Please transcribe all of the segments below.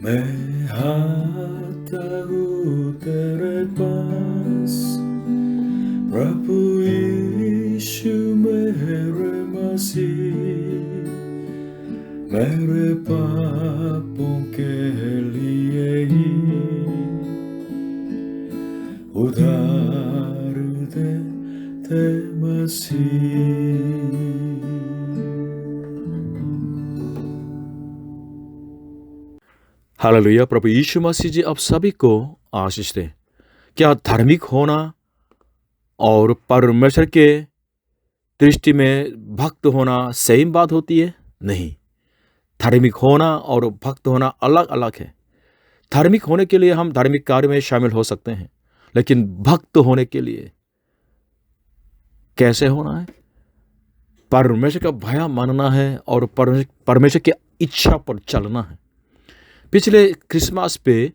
मैं आता हूँ तेरे पास, प्रभु यीशु मेरे मसीह, मेरे पापों के लिए ही उधार दे मसीह। हालेलुया। प्रभु यीशु मसीह जी आप सभी को आशीष दें। क्या धार्मिक होना और परमेश्वर के दृष्टि में भक्त होना सेम बात होती है? नहीं। धार्मिक होना और भक्त होना अलग अलग है। धार्मिक होने के लिए हम धार्मिक कार्य में शामिल हो सकते हैं, लेकिन भक्त होने के लिए कैसे होना है? परमेश्वर का भय मानना है और परमेश्वर की इच्छा पर चलना है। पिछले क्रिसमस पे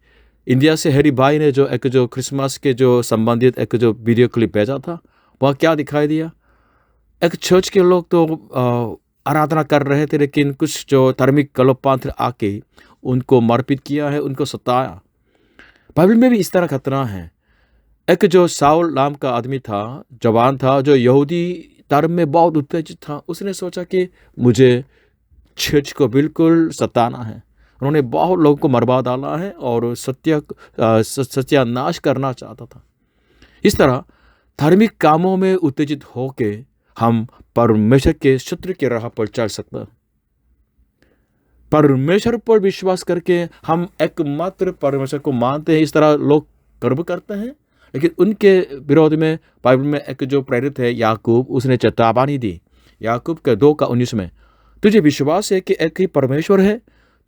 इंडिया से हैरी भाई ने जो क्रिसमस के जो संबंधित एक जो वीडियो क्लिप भेजा था, वह क्या दिखाई दिया? एक चर्च के लोग तो आराधना कर रहे थे, लेकिन कुछ जो धार्मिक गलतपंथी आके उनको मारपीट किया है, उनको सताया। बाइबल में भी इस तरह खतरा है। एक जो साउल नाम का आदमी था, जवान था, जो यहूदी धर्म में बहुत उत्तेजित था। उसने सोचा कि मुझे चर्च को बिल्कुल सताना है। उन्होंने बहुत लोगों को मरवा डाला है और सत्यानाश करना चाहता था। इस तरह धार्मिक कामों में उत्तेजित होके हम परमेश्वर के शत्रु के राह पर चल सकते हैं। परमेश्वर पर विश्वास करके हम एकमात्र परमेश्वर को मानते हैं, इस तरह लोग गर्व करते हैं। लेकिन उनके विरोध में बाइबल में एक जो प्रेरित है याकूब, उसने चेतावनी दी। याकूब के 2:19 में, तुझे विश्वास है कि एक ही परमेश्वर है,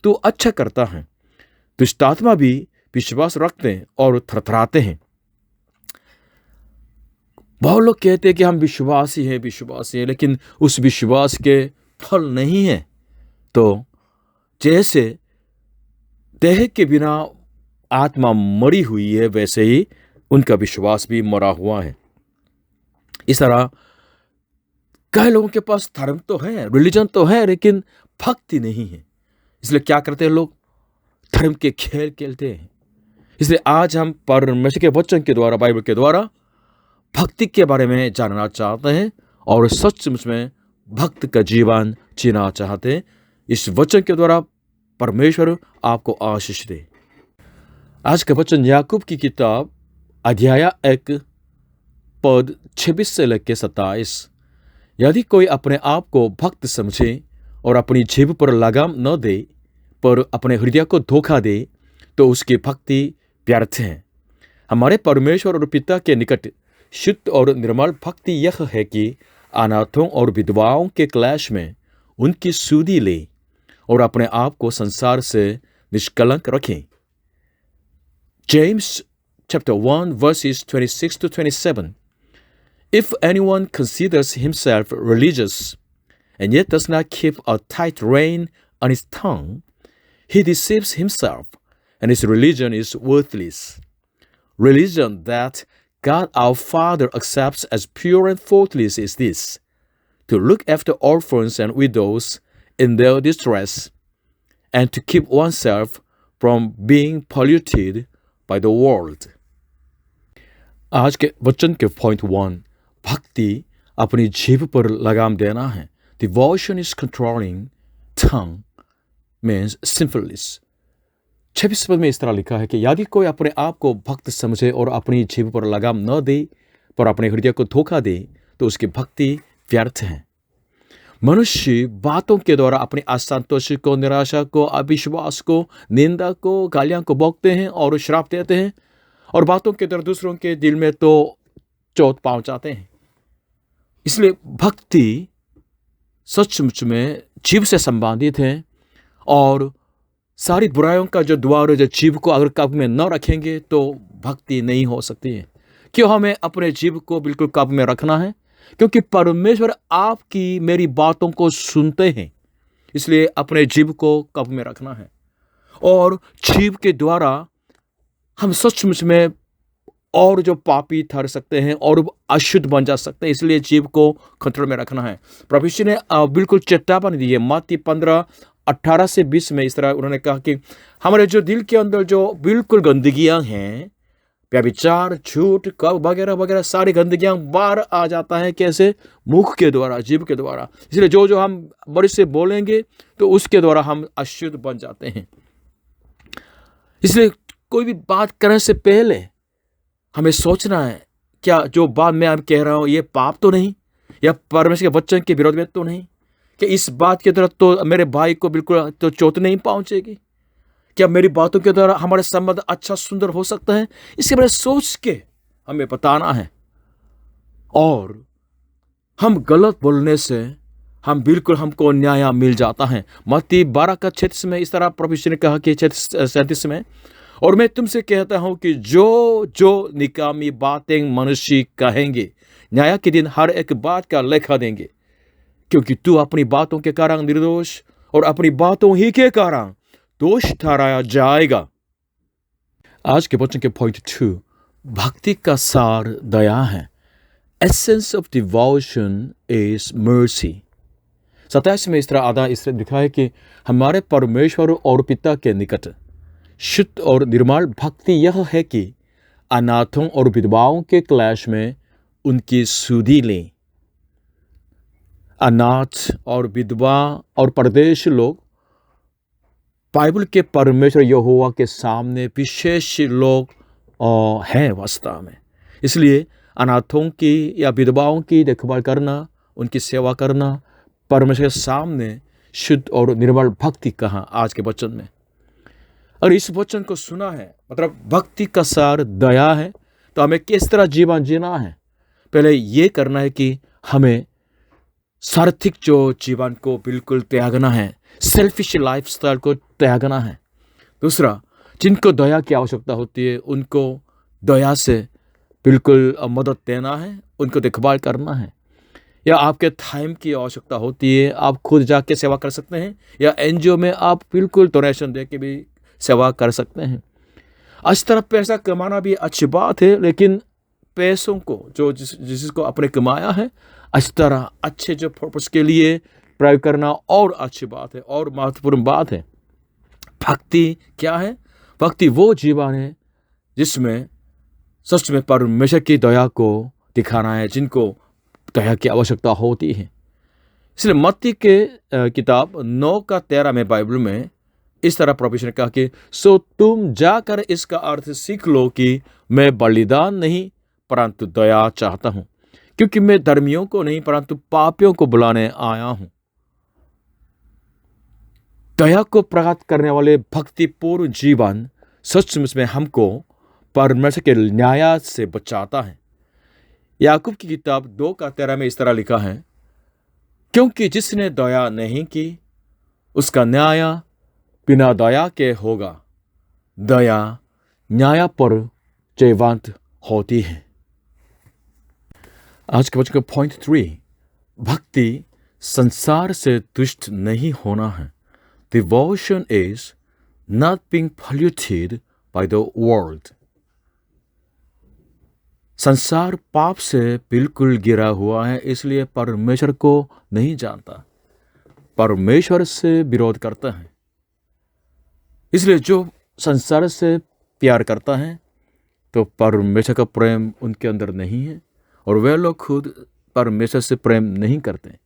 तू अच्छा करता है। दुष्ट आत्मा भी विश्वास रखते हैं और थरथराते हैं। बहुत लोग कहते हैं कि हम विश्वासी हैं, लेकिन उस विश्वास के फल नहीं है। तो जैसे देह के बिना आत्मा मरी हुई है, वैसे ही उनका विश्वास भी मरा हुआ है। इस तरह कई लोगों के पास धर्म तो है, रिलीजन तो है, लेकिन भक्ति नहीं है। इसलिए क्या करते हैं लोग? धर्म के खेल खेलते हैं। इसलिए आज हम परमेश्वर के वचन के द्वारा, बाइबल के द्वारा भक्ति के बारे में जानना चाहते हैं और सचमुच में भक्त का जीवन जीना चाहते हैं। इस वचन के द्वारा परमेश्वर आपको आशीष दे। आज का वचन याकूब की किताब अध्याय 1 पद 26 से लेकर 27। यदि कोई अपने आप को भक्त समझे और अपनी जीभ पर लगाम न दे, पर अपने हृदय को धोखा दे, तो उसकी भक्ति व्यर्थ है। हमारे परमेश्वर और पिता के निकट शुद्ध और निर्मल भक्ति यह है कि अनाथों और विधवाओं के क्लेश में उनकी सुधि ले और अपने आप को संसार से निष्कलंक रखें। James chapter 1 verses 26 to 27. If anyone considers himself religious and yet does not keep a tight rein on his tongue, he deceives himself, and his religion is worthless. Religion that God our Father accepts as pure and faultless is this: to look after orphans and widows in their distress, and to keep oneself from being polluted by the world. आज के वचन के point 1, भक्ति अपनी जीभ पर लगाम देना है। Devotion is controlling tongue means sinfulness. 26 पद में इस तरह लिखा है कि यदि कोई अपने आप को भक्त समझे और अपनी जीभ पर लगाम न दे, पर अपने हृदय को धोखा दे, तो उसकी भक्ति व्यर्थ है। मनुष्य बातों के द्वारा अपनी असंतोष को, निराशा को, अविश्वास को, निंदा को, गालियां को बकते हैं और श्राप देते हैं, और बातों के द्वारा दूसरों के दिल में तो चोट पहुंचाते हैं। इसलिए भक्ति सचमुच में जीभ से संबंधित है, और सारी बुराइयों का जो द्वार है, जो जीभ को अगर काबू में न रखेंगे तो भक्ति नहीं हो सकती है। क्यों हमें अपने जीभ को बिल्कुल काबू में रखना है? क्योंकि परमेश्वर आपकी मेरी बातों को सुनते हैं। इसलिए अपने जीभ को काबू में रखना है, और जीभ के द्वारा हम सचमुच में और जो पापी ठहर सकते हैं और अशुद्ध बन जा सकते हैं। इसलिए जीभ को कंट्रोल में रखना है। प्रभु यीशु ने बिल्कुल चेतावनी दी है। मत्ती 18 से 20 में इस तरह उन्होंने कहा कि हमारे जो दिल के अंदर जो बिल्कुल गंदगियां हैं, व्यभिचार, झूठ, कब वगैरह वगैरह सारी गंदगियां बाहर आ जाता है। कैसे? मुख के द्वारा, जीभ के द्वारा। इसलिए जो जो हम बड़े से बोलेंगे तो उसके द्वारा हम अशुद्ध बन जाते हैं। इसलिए कोई भी बात करने से पहले हमें सोचना है, क्या जो बात मैं अब कह रहा हूं ये पाप तो नहीं, या परमेश्वर के वचन के विरोध में तो नहीं, कि इस बात की तरफ तो मेरे भाई को बिल्कुल तो चोट नहीं पहुंचेगी, क्या मेरी बातों के द्वारा हमारे संबंध अच्छा सुंदर हो सकता है। इसके बारे में सोच के हमें बताना है। और हम गलत बोलने से हम बिल्कुल हमको न्याय मिल जाता है। मत्ती 12 का 36 में इस तरह प्रभु यीशु ने कहा कि 37 में, और मैं तुमसे कहता हूं कि जो जो निकामी बातें मनुष्य कहेंगे, न्याय के दिन हर एक बात का लेखा देंगे, क्योंकि तू अपनी बातों के कारण निर्दोष और अपनी बातों ही के कारण दोष ठहराया जाएगा। आज के वचन के पॉइंट 2, भक्ति का सार दया है। Essence of devotion is mercy. 27 में इस तरह आधा इससे लिखा है कि हमारे परमेश्वर और पिता के निकट शुद्ध और निर्मल भक्ति यह है कि अनाथों और विधवाओं के क्लेश में उनकी सुधि लें। अनाथ और विधवा और परदेश लोग बाइबल के परमेश्वर यहोवा के सामने विशेष लोग हैं वास्तव में। इसलिए अनाथों की या विधवाओं की देखभाल करना, उनकी सेवा करना परमेश्वर के सामने शुद्ध और निर्मल भक्ति कहा आज के वचन में। और इस वचन को सुना है, मतलब भक्ति का सार दया है, तो हमें किस तरह जीवन जीना है। पहले ये करना है कि हमें सार्थिक जो जीवन को बिल्कुल त्यागना है, सेल्फिश लाइफस्टाइल को त्यागना है। दूसरा, जिनको दया की आवश्यकता होती है उनको दया से बिल्कुल मदद देना है, उनको देखभाल करना है। या आपके टाइम की आवश्यकता होती है, आप खुद जाके सेवा कर सकते हैं, या एनजीओ में आप बिल्कुल डोनेशन दे के भी सेवा कर सकते हैं। इस तरह पैसा कमाना भी अच्छी बात है, लेकिन पैसों को जो जिसको आपने कमाया है इस तरह अच्छे जो पर्पस के लिए प्रयोग करना और अच्छी बात है और महत्वपूर्ण बात है। भक्ति क्या है? भक्ति वो जीवन है जिसमें सच में परमेश्वर की दया को दिखाना है, जिनको दया की आवश्यकता होती है। इसलिए मत्ती के किताब 9 का 13 में बाइबल में इस तरह परमेश्वर ने कहा कि सो तुम जाकर इसका अर्थ सीख लो कि मैं बलिदान नहीं परंतु दया चाहता हूं, क्योंकि मैं धर्मियों को नहीं परंतु पापियों को बुलाने आया हूं। दया को प्रकट करने वाले भक्तिपूर्ण जीवन सचमुच में हमको परमेश्वर के न्याय से बचाता है। याकूब की किताब 2 का 13 में इस तरह लिखा है, क्योंकि जिसने दया नहीं की उसका न्याय बिना दया के होगा। दया न्याय पर जयवंत होती है। आज के बच्चों का पॉइंट 3, भक्ति संसार से दुष्ट नहीं होना है। Devotion is not being polluted by the world. संसार पाप से बिल्कुल गिरा हुआ है, इसलिए परमेश्वर को नहीं जानता, परमेश्वर से विरोध करता है। इसलिए जो संसार से प्यार करता है तो परमेश्वर का प्रेम उनके अंदर नहीं है, और वे लोग खुद परमेश्वर से प्रेम नहीं करते।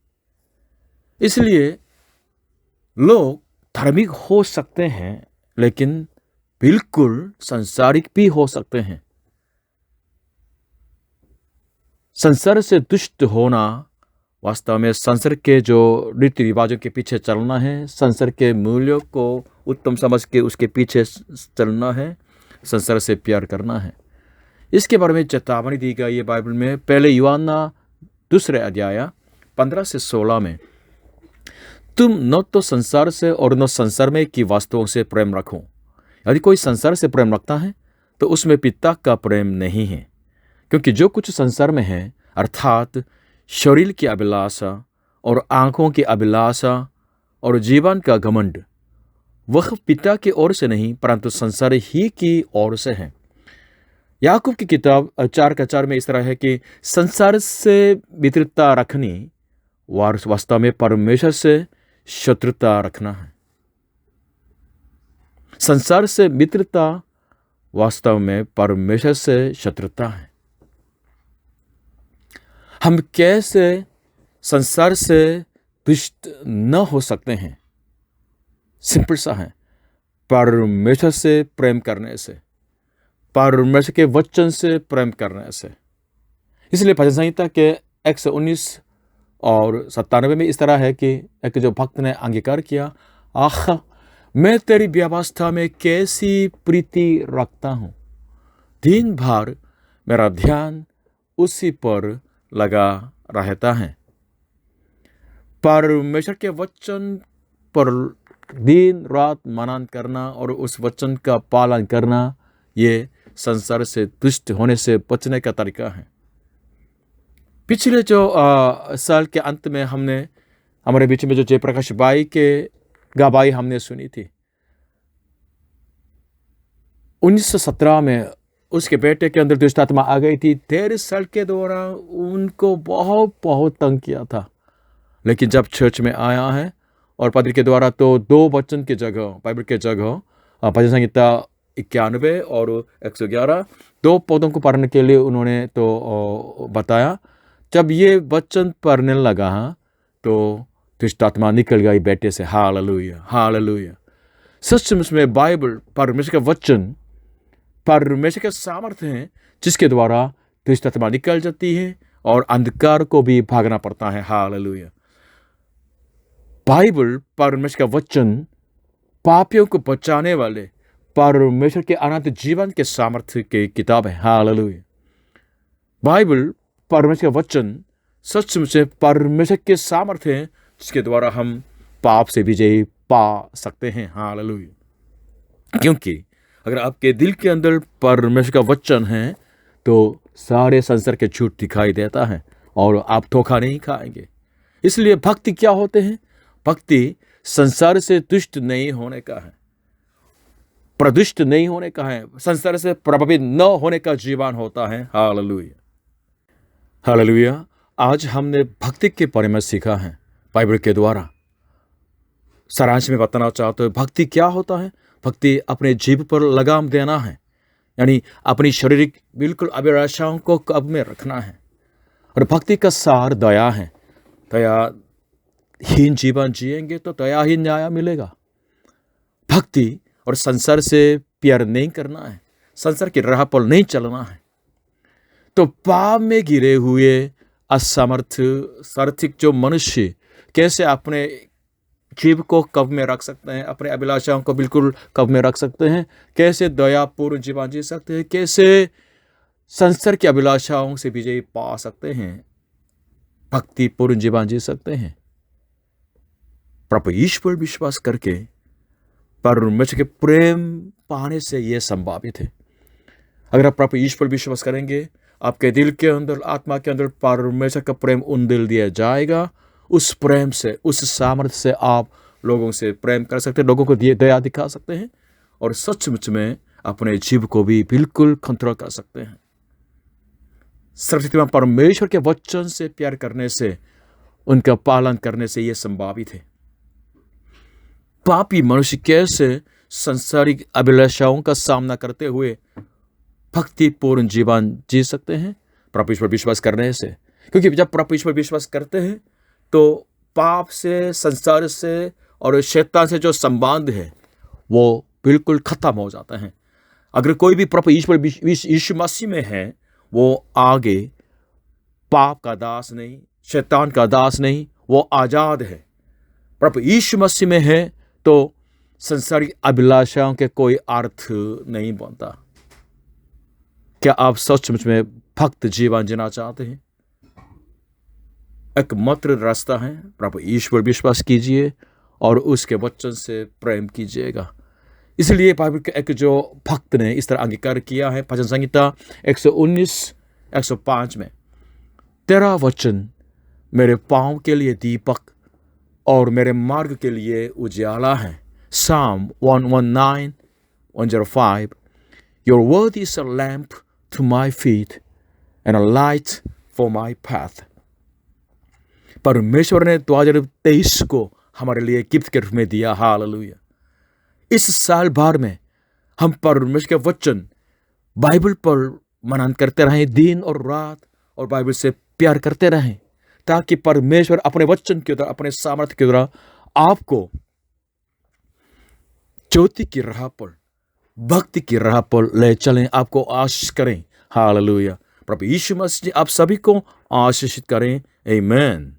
इसलिए लोग धार्मिक हो सकते हैं लेकिन बिल्कुल सांसारिक भी हो सकते हैं। संसार से दुष्ट होना वास्तव में संसार के जो रीति रिवाजों के पीछे चलना है, संसार के मूल्यों को उत्तम समझ के उसके पीछे चलना है, संसार से प्यार करना है। इसके बारे में चेतावनी दी गई है बाइबल में। पहले यूहन्ना 2 अध्याय 15 से 16 में, तुम न तो संसार से और न संसार में की वस्तुओं से प्रेम रखो। यदि कोई संसार से प्रेम रखता है तो उसमें पिता का प्रेम नहीं है, क्योंकि जो कुछ संसार में है अर्थात शरीर की अभिलाषा और आंखों की अभिलाषा और जीवन का घमंड, वह पिता की ओर से नहीं परंतु संसार ही की ओर से है। याकूब की किताब 4 का 4 में इस तरह है कि संसार से मित्रता रखनी वास्तव में परमेश्वर से शत्रुता रखना है। संसार से मित्रता वास्तव में परमेश्वर से शत्रुता है। हम कैसे संसार से दुष्ट न हो सकते हैं? सिंपल सा है, परमेश्वर से प्रेम करने से, परमेश्वर के वचन से प्रेम करने से। इसलिए भजन संहिता के 119 और 97 में इस तरह है कि एक जो भक्त ने अंगीकार किया, आह मैं तेरी व्यवस्था में कैसी प्रीति रखता हूँ, दिन भर मेरा ध्यान उसी पर लगा रहता है। परमेश्वर के वचन पर दिन रात मनन करना और उस वचन का पालन करना, ये संसार से दुष्ट होने से बचने का तरीका है। पिछले जो साल के अंत में हमने हमारे बीच में जो जयप्रकाश भाई के गवाही हमने सुनी थी, 1917 में उसके बेटे के अंदर दुष्ट आत्मा आ गई थी। 13 साल के दौरान उनको बहुत तंग किया था, लेकिन जब चर्च में आया है और पादरी के द्वारा तो 2 वचन की जगह, बाइबल के जगह भजन संहिता 91 और 111 2 पौधों को पढ़ने के लिए उन्होंने तो बताया। जब ये वचन पढ़ने लगा तो दुष्ट आत्मा निकल गई बेटे से। Hallelujah, hallelujah. सचमुच में बाइबल परमेश्वर का वचन, परमेश्वर के सामर्थ्य हैं जिसके द्वारा दुष्ट आत्मा निकल जाती है और अंधकार को भी भागना पड़ता है। हालेलुया। बाइबल परमेश्वर का वचन पापियों को बचाने वाले परमेश्वर के अनंत जीवन के सामर्थ्य की किताब है। हालेलुया। बाइबल परमेश्वर का वचन सचमुच परमेश्वर के सामर्थ्य है जिसके द्वारा हम पाप से विजय पा सकते हैं। हालेलुया। क्योंकि अगर आपके दिल के अंदर परमेश्वर का वचन है तो सारे संसार के झूठ दिखाई देता है और आप धोखा नहीं खाएंगे। इसलिए भक्ति क्या होते हैं? भक्ति संसार से दुष्ट नहीं होने का है, प्रदुष्ट नहीं होने का है, संसार से प्रभावित न होने का जीवन होता है। Hallelujah, hallelujah. आज हमने भक्ति के बारे में सीखा है बाइबल के द्वारा। सारांश में बताना चाहते हो भक्ति क्या होता है? भक्ति अपने जीव पर लगाम देना है, यानी अपनी शारीरिक बिल्कुल अभिलाषाओं को काबू में रखना है। और भक्ति का सार दया है। दयाहीन जीवन जिएंगे तो दयाहीन न्याय मिलेगा। भक्ति और संसार से प्यार नहीं करना है, संसार की राह पर नहीं चलना है। तो पाप में गिरे हुए असमर्थ सार्थिक जो मनुष्य कैसे अपने जीव को काबू में रख सकते हैं, अपने अभिलाषाओं को बिल्कुल काबू में रख सकते हैं, कैसे दयापूर्ण जीवन जी सकते हैं, कैसे संसार की अभिलाषाओं से विजय पा सकते हैं, भक्तिपूर्ण जीवन जी सकते हैं। प्रभु ईश्वर विश्वास करके परमेश्वर के प्रेम पाने से यह संभावित है। अगर आप प्रभु ईश्वर विश्वास करेंगे, आपके दिल के अंदर, आत्मा के अंदर परमेश्वर का प्रेम उंडेल दिया जाएगा। उस प्रेम से, उस सामर्थ्य से आप लोगों से प्रेम कर सकते हैं, लोगों को दया दिखा सकते हैं और सचमुच में अपने जीव को भी बिल्कुल कंट्रोल कर सकते हैं। सर्वशक्तिमान परमेश्वर के वचन से प्यार करने से, उनका पालन करने से यह संभावित है। पापी मनुष्य कैसे संसारिक अभिलाषाओं का सामना करते हुए भक्तिपूर्ण जीवन जी सकते हैं? प्रभु ईश्वर विश्वास करने से। क्योंकि जब प्रभु ईश्वर विश्वास करते हैं तो पाप से, संसार से और शैतान से जो संबंध है वो बिल्कुल खत्म हो जाता है। अगर कोई भी प्रभु ईश्वर यीशु मसीह में है, वो आगे पाप का दास नहीं, शैतान का दास नहीं, वो आज़ाद है। प्रभु यीशु मसीह में है तो संसारिक अभिलाषाओं के कोई अर्थ नहीं बनता। क्या आप सचमुच में भक्त जीवन जीना चाहते हैं? एकमात्र रास्ता है प्रभु ईश्वर विश्वास कीजिए और उसके वचन से प्रेम कीजिएगा। इसलिए बाइबल के एक जो भक्त ने इस तरह अंगीकार किया है, भजन संहिता 119 105 में, तेरा वचन मेरे पाँव के लिए दीपक और मेरे मार्ग के लिए उजाला है। Psalm 119 105, Your word is a lamp to my feet and a light for my path. परमेश्वर ने 2023 को हमारे लिए गिफ्ट के रूप में दिया। हालेलुया। इस साल भर में हम परमेश्वर के वचन बाइबल पर मनन करते रहें दिन और रात, और बाइबल से प्यार करते रहें, ताकि परमेश्वर अपने वचन के द्वारा, अपने सामर्थ्य के द्वारा आपको ज्योति की राह पर, भक्ति की राह पर ले चलें, आपको आशीष करें। हालेलुया। प्रभु यीशु मसीह आप सभी को आशीषित करें। आमीन।